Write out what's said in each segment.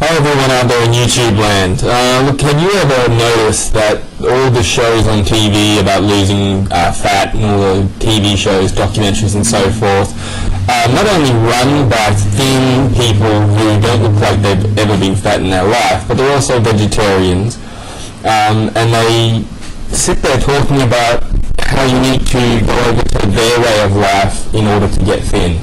Hi everyone out there in YouTube land. Look, have you ever noticed that all the shows on TV about losing fat and all the TV shows, documentaries and so forth, not only run by thin people who don't look like they've ever been fat in their life, but they're also vegetarians. And they sit there talking about how you need to go over to their way of life in order to get thin.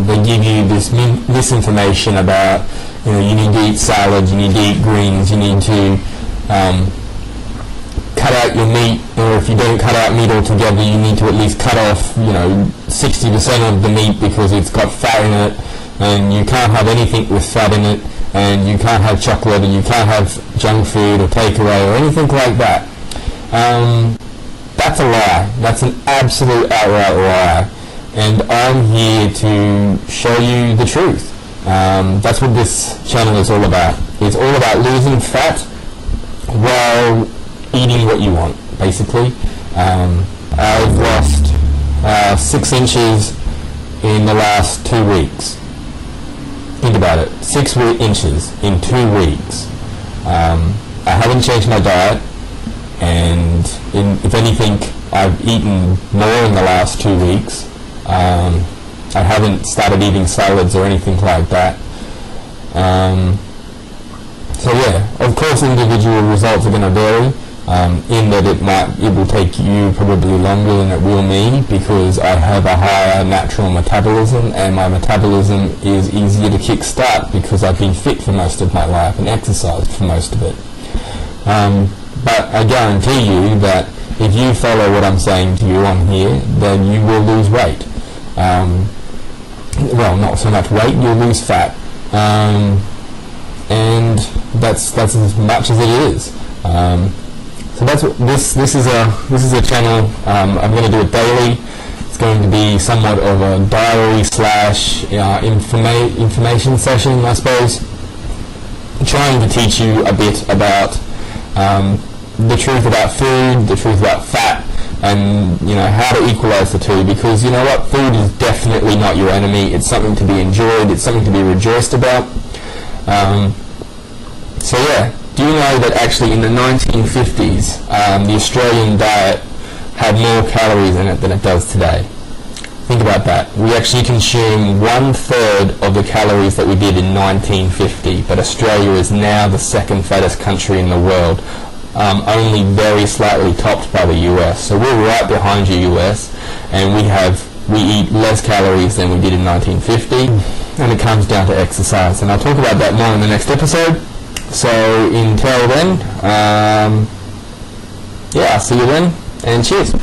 They give you this misinformation about, you need to eat salad, you need to eat greens, you need to cut out your meat, or if you don't cut out meat altogether, you need to at least cut off, 60% of the meat because it's got fat in it, and you can't have anything with fat in it, and you can't have chocolate, and you can't have junk food or takeaway or anything like that. That's a lie. That's an absolute outright lie. And I'm here to show you the truth. That's what this channel is all about. It's all about losing fat while eating what you want, basically. I've lost 6 inches in the last 2 weeks. Think about it, 6 inches in 2 weeks. I haven't changed my diet, and if anything, I've eaten more in the last 2 weeks. I haven't started eating salads or anything like that. So yeah, of course individual results are going to vary, in that it will take you probably longer than it will me, because I have a higher natural metabolism, and my metabolism is easier to kickstart because I've been fit for most of my life and exercised for most of it. But I guarantee you that if you follow what I'm saying to you on here, then you will lose weight. Well, not so much weight, you'll lose fat. And that's as much as it is. So that's what this is a channel. I'm going to do it daily. It's going to be somewhat of a diary slash information session, I suppose, trying to teach you a bit about the truth about food, the truth about fat, and how to equalize the two, because you know what, food is definitely not your enemy. It's something to be enjoyed, it's something to be rejoiced about. So yeah, do you know that actually in the 1950s the Australian diet had more calories in it than it does today? Think about that. We actually consume 1/3 of the calories that we did in 1950, but Australia is now the second fattest country in the world, only very slightly topped by the US. So we're right behind you, US, and we eat less calories than we did in 1950, and it comes down to exercise. And I'll talk about that more in the next episode. So until then, yeah, I'll see you then, and cheers.